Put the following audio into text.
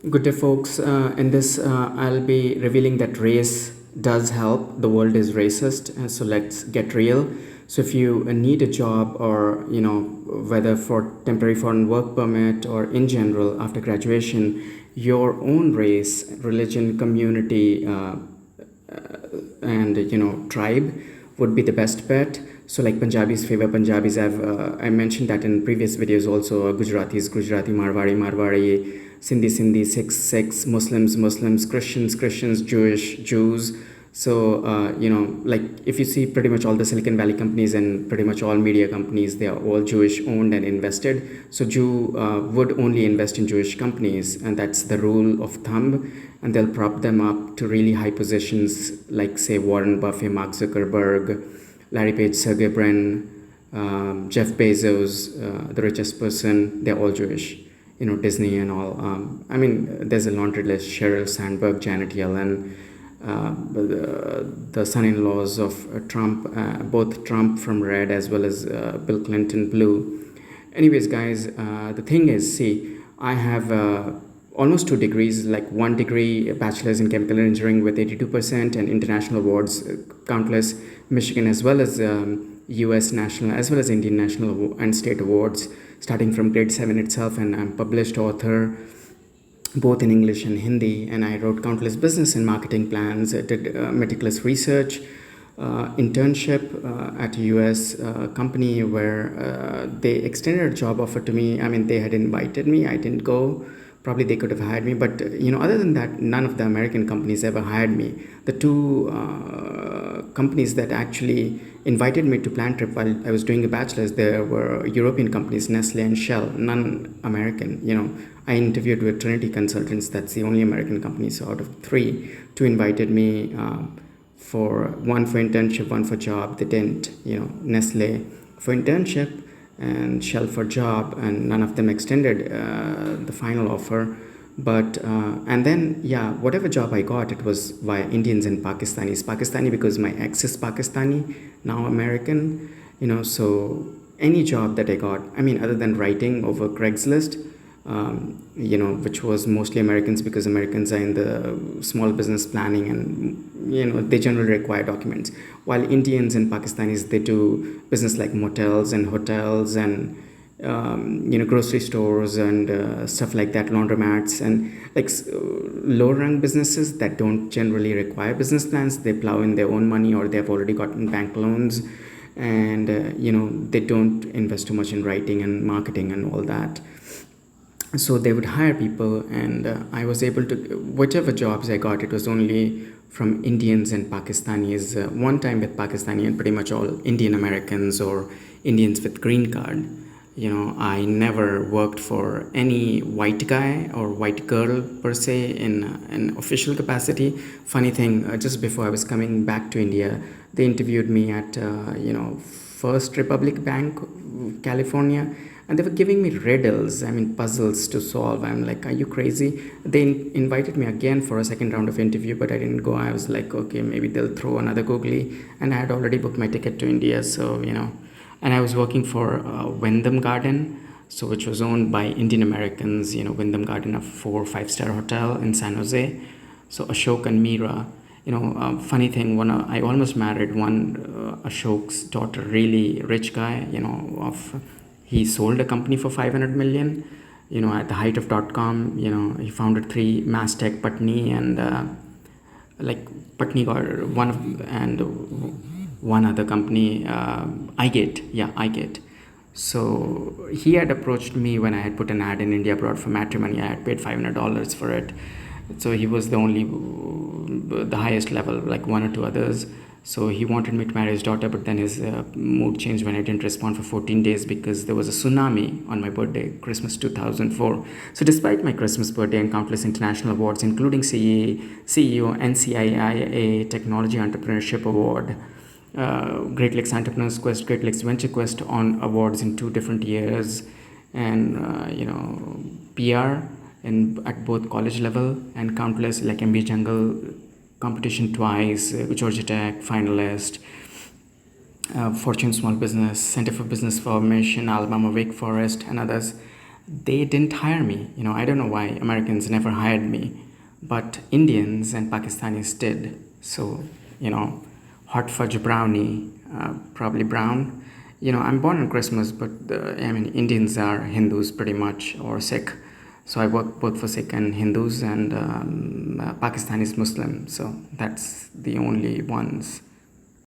Good day, folks. In this, I'll be revealing that race does help. The world is racist, so let's get real. So, if you need a job, or whether for temporary foreign work permit or in general after graduation, your own race, religion, community, and tribe would be the best bet. So like Punjabis favor Punjabis. I mentioned that in previous videos also. Gujaratis Gujarati, Marwari, Sindhi, Sikhs, Muslims, Christians, Jews. So like if you see pretty much all the Silicon Valley companies and pretty much all media companies, they are all Jewish owned and invested. So Jew would only invest in Jewish companies, and that's the rule of thumb. And they'll prop them up to really high positions, like say Warren Buffett, Mark Zuckerberg, Larry Page, Sergey Brin, Jeff Bezos, the richest person. They're all Jewish. Disney and all. I mean, there's a laundry list: Sheryl Sandberg, Janet Yellen, the son-in-laws of Trump, both Trump from red as well as Bill Clinton blue. Anyways, guys, the thing is, see, I have almost 2 degrees, like 1 degree, a bachelor's in chemical engineering with 82%, and international awards, countless, Michigan as well as US national as well as Indian national and state awards, starting from grade 7 itself. And I'm published author both in English and Hindi, and I wrote countless business and marketing plans. I did meticulous research, internship at a US company where they extended a job offer to me. I mean, they had invited me, I didn't go. Probably they could have hired me, but other than that, none of the American companies ever hired me. The two companies that actually invited me to plant trip while I was doing a bachelor's, there were European companies, Nestle and Shell, none American. I interviewed with Trinity Consultants. That's the only American company. So out of three, two invited me for one for internship, one for job. They didn't. Nestle for internship and Shell for job, and none of them extended the final offer. But and then, yeah, whatever job I got, it was via Indians and Pakistanis. Pakistani because my ex is Pakistani, now American. So any job that I got, I mean, other than writing over Craigslist, which was mostly Americans, because Americans are in the small business planning, and they generally require documents, while Indians and Pakistanis, they do business like motels and hotels and grocery stores and stuff like that, laundromats, and like low rank businesses that don't generally require business plans. They plow in their own money, or they've already gotten bank loans, and they don't invest too much in writing and marketing and all that. So they would hire people, and I was able to, whichever jobs I got, it was only from Indians and Pakistanis. One time with Pakistani and pretty much all Indian Americans or Indians with green card. I never worked for any white guy or white girl per se in an official capacity. Funny thing, just before I was coming back to India, they interviewed me at First Republic Bank, California, and they were giving me riddles, I mean puzzles to solve. I'm like, are you crazy? They invited me again for a second round of interview, but I didn't go. I was like, okay, maybe they'll throw another googly, and I had already booked my ticket to India. So and I was working for Wyndham Garden, so which was owned by Indian Americans. Wyndham Garden, a 4 or 5 star hotel in San Jose. So Ashok and Meera. Funny thing, I almost married one Ashok's daughter, really rich guy. He sold a company for 500 million. At the height of .com. He founded three, Mastech, Patni, and like Patni got one of, and one other company, iGate. Yeah, iGate. So he had approached me when I had put an ad in India Abroad for matrimony. I had paid $500 for it. So he was the only, the highest level, like one or two others. So he wanted me to marry his daughter, but then his mood changed when I didn't respond for 14 days because there was a tsunami on my birthday, Christmas 2004. So despite my Christmas birthday and countless international awards, including CEO, NCIIA Technology Entrepreneurship Award, Great Lakes Entrepreneurs Quest, Great Lakes Venture Quest on awards in 2 different years, and PR at both college level, and countless like MB Jungle competition twice, Georgia Tech finalist, Fortune Small Business, Center for Business Formation, Alabama Wake Forest, and others. they didn't hire me. I don't know why Americans never hired me, but Indians and Pakistanis did. So, hot fudge brownie, probably brown. I'm born on Christmas, but I mean, Indians are Hindus pretty much, or Sikh. So I work both for Sikh and Hindus, and Pakistanis Muslim. So that's the only ones